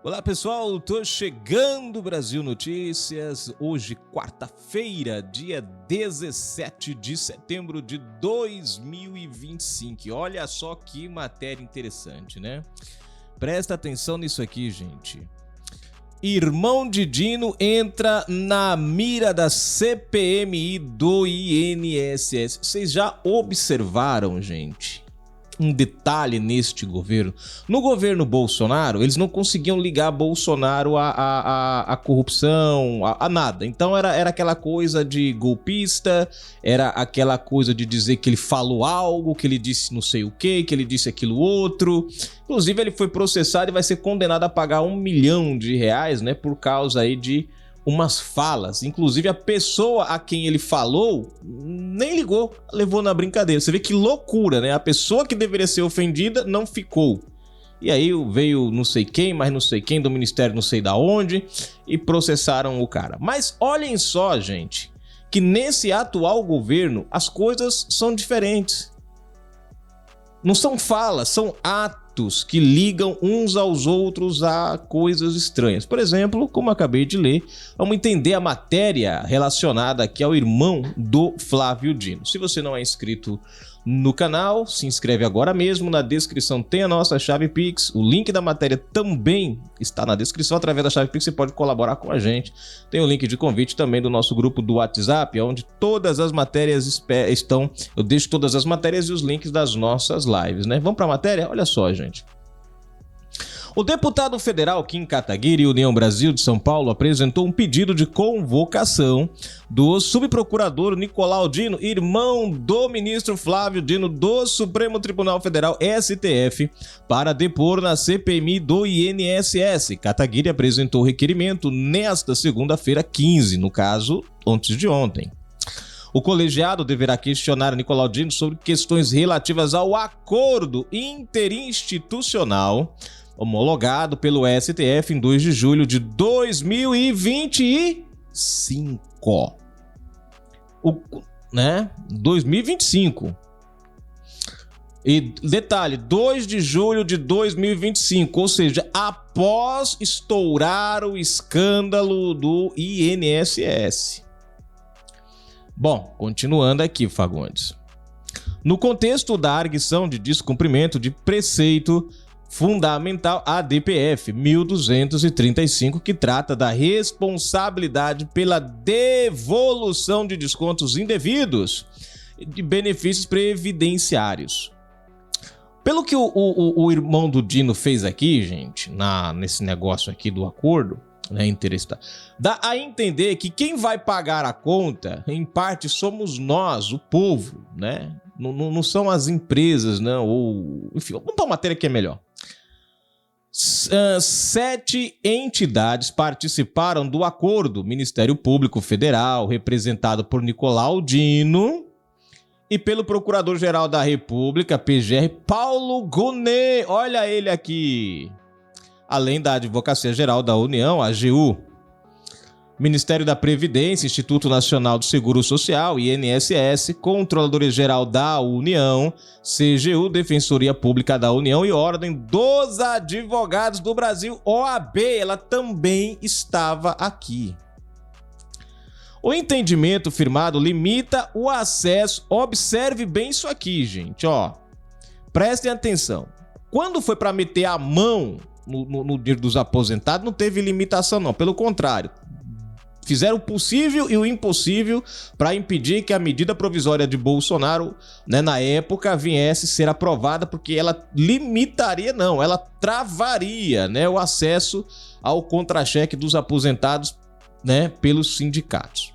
Olá pessoal, tô chegando Brasil Notícias, hoje quarta-feira, dia 17 de setembro de 2025. Olha só que matéria interessante, né? Presta atenção nisso aqui, gente. Irmão de Dino entra na mira da CPMI do INSS. Vocês já observaram, gente? Um detalhe neste governo. No governo Bolsonaro, eles não conseguiam ligar Bolsonaro à corrupção, a nada. Então era aquela coisa de golpista, era aquela coisa de dizer que ele falou algo, que ele disse não sei o que ele disse aquilo outro. Inclusive ele foi processado e vai ser condenado a pagar R$1 milhão, né, por causa aí de umas falas. Inclusive a pessoa a quem ele falou nem ligou, levou na brincadeira. Você vê que loucura, né? A pessoa que deveria ser ofendida não ficou. E aí veio não sei quem, mas não sei quem do ministério não sei da onde e processaram o cara. Mas olhem só, gente, que nesse atual governo as coisas são diferentes. Não são falas, são atos que ligam uns aos outros a coisas estranhas. Por exemplo, como eu acabei de ler, vamos entender a matéria relacionada aqui ao irmão do Flávio Dino. Se você não é inscrito no canal, se inscreve agora mesmo. Na descrição tem a nossa chave Pix. O link da matéria também está na descrição. Através da chave Pix você pode colaborar com a gente. Tem o link de convite também do nosso grupo do WhatsApp, onde todas as matérias estão. Eu deixo todas as matérias e os links das nossas lives, né? Vamos para a matéria? Olha só, gente. O deputado federal Kim Kataguiri, União Brasil de São Paulo, apresentou um pedido de convocação do subprocurador Nicolau Dino, irmão do ministro Flávio Dino do Supremo Tribunal Federal, STF, para depor na CPMI do INSS. Kataguiri apresentou o requerimento nesta segunda-feira 15, no caso, antes de ontem. O colegiado deverá questionar Nicolau Dino sobre questões relativas ao acordo interinstitucional homologado pelo STF em 2 de julho de 2025. 2025. E detalhe, 2 de julho de 2025, ou seja, após estourar o escândalo do INSS. Bom, continuando aqui, Fagundes. No contexto da arguição de descumprimento de preceito fundamental ADPF 1235, que trata da responsabilidade pela devolução de descontos indevidos de benefícios previdenciários. Pelo que o irmão do Dino fez aqui, gente, nesse negócio aqui do acordo, né, interessante, dá a entender que quem vai pagar a conta, em parte, somos nós, o povo, né? Não são as empresas, não, ou... Enfim, vamos para uma matéria que é melhor. 7 entidades participaram do acordo: Ministério Público Federal, representado por Nicolau Dino, e pelo Procurador-Geral da República, PGR, Paulo Gonet, olha ele aqui, além da Advocacia Geral da União, AGU, Ministério da Previdência, Instituto Nacional do Seguro Social, INSS, Controladoria Geral da União, CGU, Defensoria Pública da União e Ordem dos Advogados do Brasil, OAB, ela também estava aqui. O entendimento firmado limita o acesso, observe bem isso aqui, gente, ó, prestem atenção, quando foi para meter a mão no dinheiro dos aposentados, não teve limitação não, pelo contrário, fizeram o possível e o impossível para impedir que a medida provisória de Bolsonaro, né, na época, viesse ser aprovada, porque ela limitaria, não, ela travaria, né, o acesso ao contra-cheque dos aposentados, né, pelos sindicatos.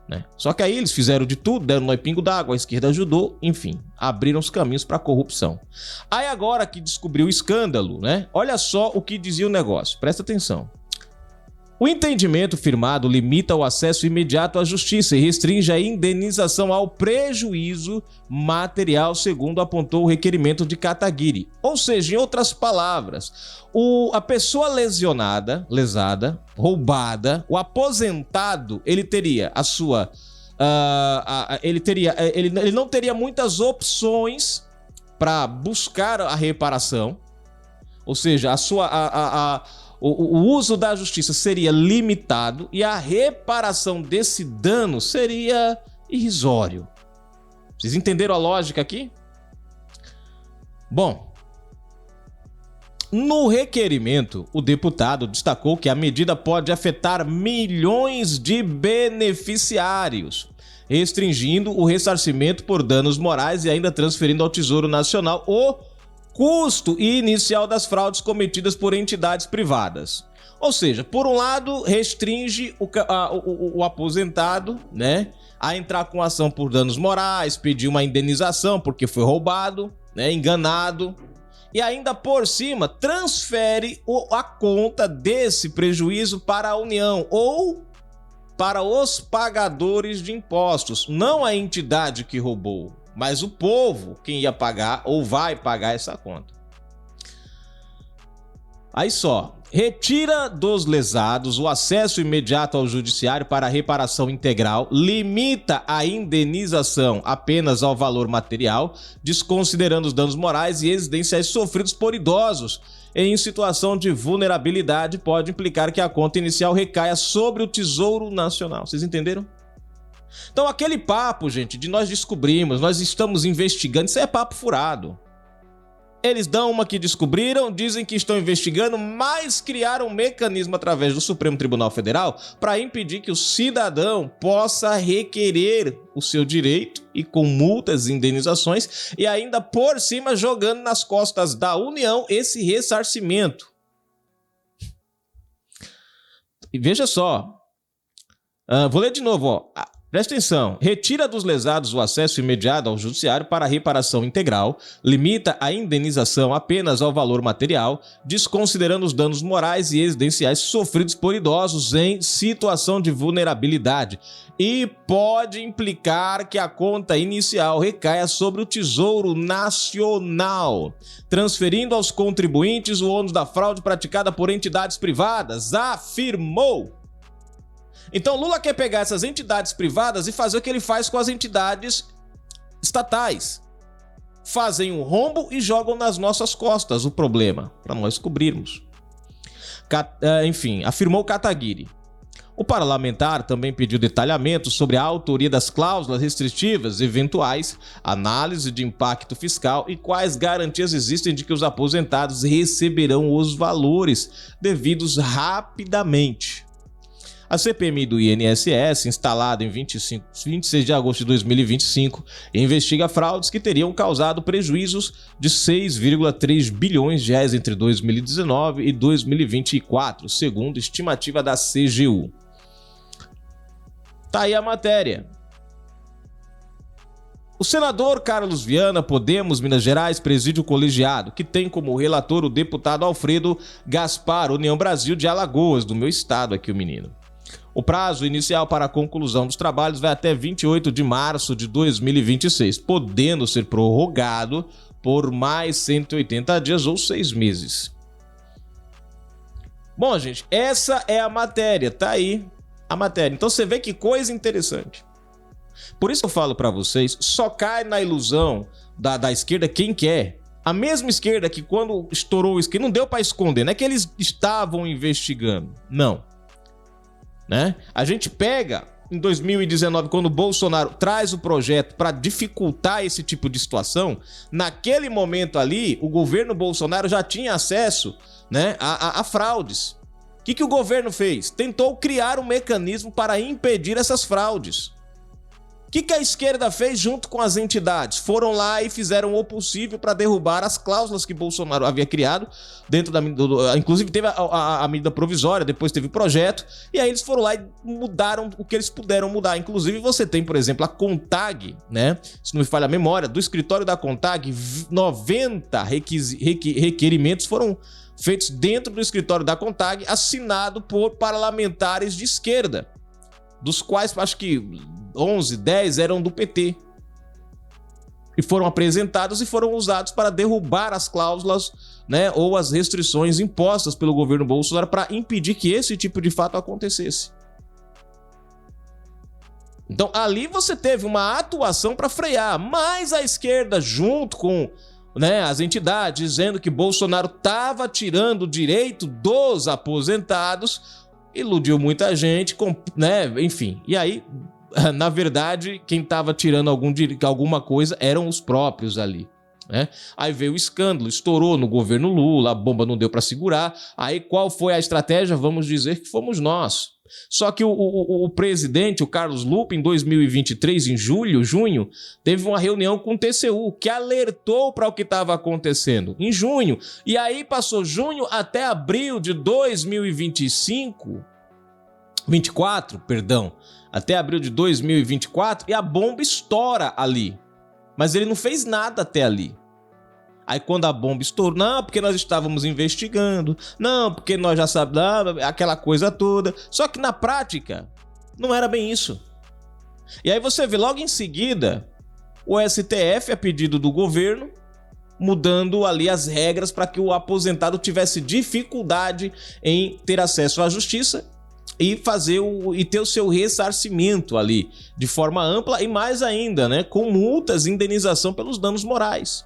Né? Só que aí eles fizeram de tudo, deram nó e pingo d'água, a esquerda ajudou, enfim, abriram os caminhos para a corrupção. Aí agora que descobriu o escândalo, né, olha só o que dizia o negócio, presta atenção. O entendimento firmado limita o acesso imediato à justiça e restringe a indenização ao prejuízo material, segundo apontou o requerimento de Kataguiri. Ou seja, em outras palavras, a pessoa lesada, roubada, o aposentado, ele teria a sua... ele não teria muitas opções para buscar a reparação. Ou seja, o uso da justiça seria limitado e a reparação desse dano seria irrisório. Vocês entenderam a lógica aqui? Bom, no requerimento, o deputado destacou que a medida pode afetar milhões de beneficiários, restringindo o ressarcimento por danos morais e ainda transferindo ao Tesouro Nacional o custo inicial das fraudes cometidas por entidades privadas. Ou seja, por um lado, restringe o aposentado, né, a entrar com ação por danos morais, pedir uma indenização porque foi roubado, né, enganado, e ainda por cima transfere a conta desse prejuízo para a União ou para os pagadores de impostos, não a entidade que roubou, mas o povo quem ia pagar ou vai pagar essa conta. Aí só, retira dos lesados o acesso imediato ao judiciário para a reparação integral, limita a indenização apenas ao valor material, desconsiderando os danos morais e existenciais sofridos por idosos em situação de vulnerabilidade, pode implicar que a conta inicial recaia sobre o Tesouro Nacional. Vocês entenderam? Então aquele papo, gente, de nós descobrimos, nós estamos investigando, isso é papo furado. Eles dão uma que descobriram, dizem que estão investigando, mas criaram um mecanismo através do Supremo Tribunal Federal para impedir que o cidadão possa requerer o seu direito e com multas e indenizações e ainda por cima jogando nas costas da União esse ressarcimento. E veja só, vou ler de novo, ó. Presta atenção, retira dos lesados o acesso imediato ao judiciário para a reparação integral, limita a indenização apenas ao valor material, desconsiderando os danos morais e existenciais sofridos por idosos em situação de vulnerabilidade e pode implicar que a conta inicial recaia sobre o Tesouro Nacional, transferindo aos contribuintes o ônus da fraude praticada por entidades privadas, afirmou. Então Lula quer pegar essas entidades privadas e fazer o que ele faz com as entidades estatais. Fazem um rombo e jogam nas nossas costas o problema, para nós cobrirmos. Enfim, afirmou Kataguiri. O parlamentar também pediu detalhamento sobre a autoria das cláusulas restritivas eventuais, análise de impacto fiscal e quais garantias existem de que os aposentados receberão os valores devidos rapidamente. A CPMI do INSS, instalada em 26 de agosto de 2025, investiga fraudes que teriam causado prejuízos de 6,3 bilhões de reais entre 2019 e 2024, segundo estimativa da CGU. Tá aí a matéria. O senador Carlos Viana, Podemos, Minas Gerais, preside o colegiado, que tem como relator o deputado Alfredo Gaspar, União Brasil de Alagoas, do meu estado aqui o menino. O prazo inicial para a conclusão dos trabalhos vai até 28 de março de 2026, podendo ser prorrogado por mais 180 dias ou 6 meses. Bom, gente, essa é a matéria, tá aí a matéria. Então você vê que coisa interessante. Por isso eu falo para vocês, só cai na ilusão da esquerda quem quer. A mesma esquerda que quando estourou isso, que não deu para esconder, não é que eles estavam investigando, não. Né? A gente pega em 2019, quando o Bolsonaro traz o projeto para dificultar esse tipo de situação, naquele momento ali, o governo Bolsonaro já tinha acesso, né, a fraudes. O que o governo fez? Tentou criar um mecanismo para impedir essas fraudes. O que a esquerda fez junto com as entidades? Foram lá e fizeram o possível para derrubar as cláusulas que Bolsonaro havia criado, dentro da inclusive teve a medida provisória, depois teve o projeto, e aí eles foram lá e mudaram o que eles puderam mudar. Inclusive você tem, por exemplo, a CONTAG, né? Se não me falha a memória, do escritório da CONTAG, 90 requerimentos foram feitos dentro do escritório da CONTAG, assinado por parlamentares de esquerda, dos quais acho que 11, 10 eram do PT. E foram apresentados e foram usados para derrubar as cláusulas, né, ou as restrições impostas pelo governo Bolsonaro para impedir que esse tipo de fato acontecesse. Então ali você teve uma atuação para frear, mas a esquerda, junto com né, as entidades dizendo que Bolsonaro estava tirando o direito dos aposentados, iludiu muita gente, né, enfim. E aí, na verdade, quem estava tirando alguma coisa eram os próprios ali. Né? Aí veio o escândalo, estourou no governo Lula, a bomba não deu para segurar. Aí qual foi a estratégia? Vamos dizer que fomos nós. Só que o presidente, o Carlos Lupe, em 2023, em junho, teve uma reunião com o TCU, que alertou para o que estava acontecendo em junho. E aí passou junho até abril de 24, até abril de 2024, e a bomba estoura ali. Mas ele não fez nada até ali. Aí quando a bomba estourou, não, porque nós estávamos investigando, não, porque nós já sabíamos, aquela coisa toda. Só que na prática, não era bem isso. E aí você vê logo em seguida, o STF, a pedido do governo, mudando ali as regras para que o aposentado tivesse dificuldade em ter acesso à justiça e ter o seu ressarcimento ali de forma ampla e mais ainda, né, com multas e indenização pelos danos morais.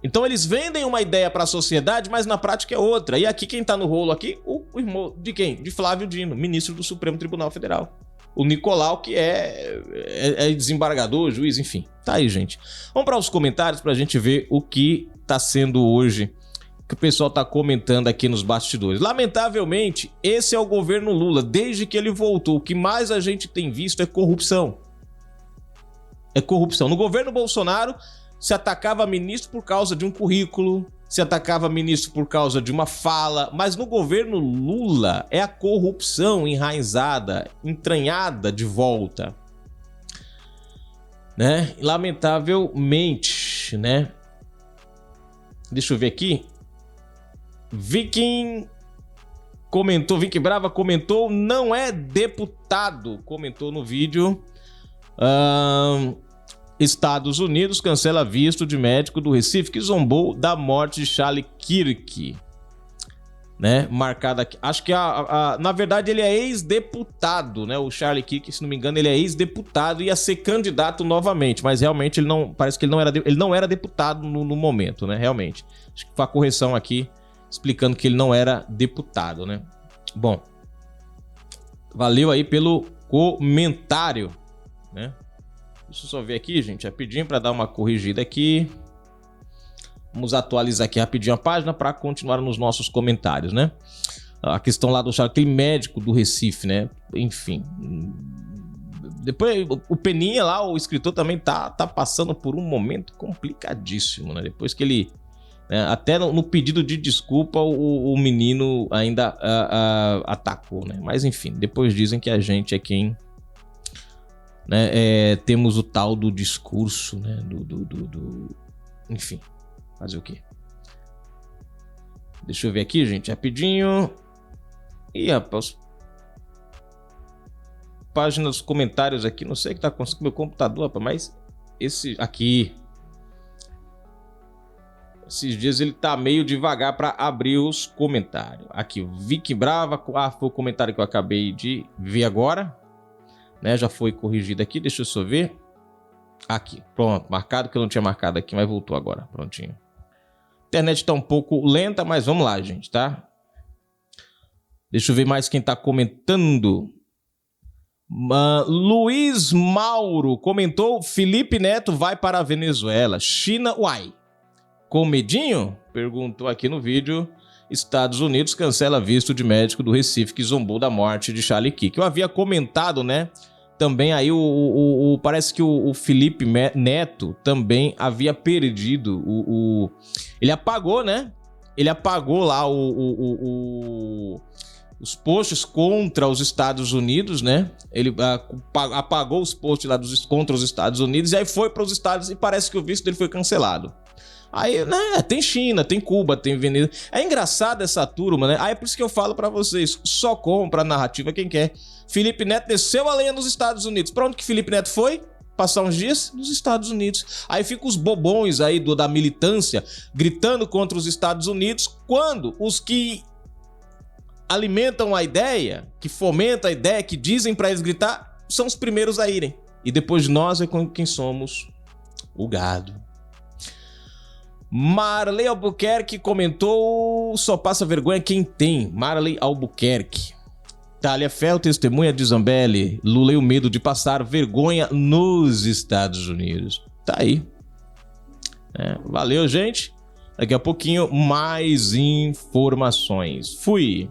Então eles vendem uma ideia para a sociedade, mas na prática é outra. E aqui quem tá no rolo aqui, o irmão de quem? De Flávio Dino, ministro do Supremo Tribunal Federal. O Nicolau, que é desembargador, juiz, enfim. Tá aí, gente. Vamos para os comentários para a gente ver o que tá sendo hoje, que o pessoal tá comentando aqui nos bastidores. Lamentavelmente, esse é o governo Lula. Desde que ele voltou, o que mais a gente tem visto é corrupção. É corrupção. No governo Bolsonaro, se atacava ministro por causa de um currículo, se atacava ministro por causa de uma fala, mas no governo Lula é a corrupção enraizada, entranhada de volta. Né? Lamentavelmente, né? Deixa eu ver aqui. Viking Brava comentou, não é deputado, comentou no vídeo. Estados Unidos cancela visto de médico do Recife que zombou da morte de Charlie Kirk. Né? Marcado aqui. Acho que na verdade ele é ex-deputado, né? O Charlie Kirk, se não me engano, ele é ex-deputado e ia ser candidato novamente, mas realmente parece que ele não era deputado no momento, né? Realmente. Acho que foi a correção aqui explicando que ele não era deputado, né? Bom, valeu aí pelo comentário, né? Deixa eu só ver aqui, gente, rapidinho para dar uma corrigida aqui. Vamos atualizar aqui rapidinho a página para continuar nos nossos comentários, né? A questão lá do aquele médico do Recife, né? Enfim. Depois o Peninha lá, o escritor, também tá passando por um momento complicadíssimo, né? Depois que ele... até no pedido de desculpa o menino ainda atacou, né? Mas enfim, depois dizem que a gente é quem... né, temos o tal do discurso, né? Enfim, fazer o quê? Deixa eu ver aqui, gente, rapidinho. Ih, rapaz. Página dos comentários aqui. Não sei o que tá acontecendo com meu computador, rapaz, mas esse aqui... esses dias ele tá meio devagar para abrir os comentários. Aqui, o Vicky Brava. Foi o comentário que eu acabei de ver agora. Né, já foi corrigido aqui. Deixa eu só ver. Aqui, pronto. Marcado, que eu não tinha marcado aqui, mas voltou agora. Prontinho. A internet tá um pouco lenta, mas vamos lá, gente, tá? Deixa eu ver mais quem tá comentando. Luiz Mauro comentou: Felipe Neto vai para a Venezuela. China, uai. Com medinho? Perguntou aqui no vídeo. Estados Unidos cancela visto de médico do Recife que zombou da morte de Charlie Kirk. Eu havia comentado, né? Também aí parece que o Felipe Neto também havia perdido ele apagou, né? Ele apagou lá os posts contra os Estados Unidos, né? Ele apagou os posts lá contra os Estados Unidos e aí foi para os Estados e parece que o visto dele foi cancelado. Aí, né, tem China, tem Cuba, tem Venezuela. É engraçado essa turma, né? Aí é por isso que eu falo pra vocês, só compra a narrativa quem quer. Felipe Neto desceu a lenha nos Estados Unidos. Pra onde que Felipe Neto foi? Passar uns dias nos Estados Unidos. Aí ficam os bobões aí da militância gritando contra os Estados Unidos, quando os que alimentam a ideia, que fomentam a ideia, que dizem pra eles gritar, são os primeiros a irem. E depois de nós é quem somos o gado. Marley Albuquerque comentou: só passa vergonha quem tem. Marley Albuquerque. Thalia Fel, testemunha de Zambelli. Lula e o medo de passar vergonha nos Estados Unidos. Tá aí. Valeu, gente. Daqui a pouquinho, mais informações. Fui.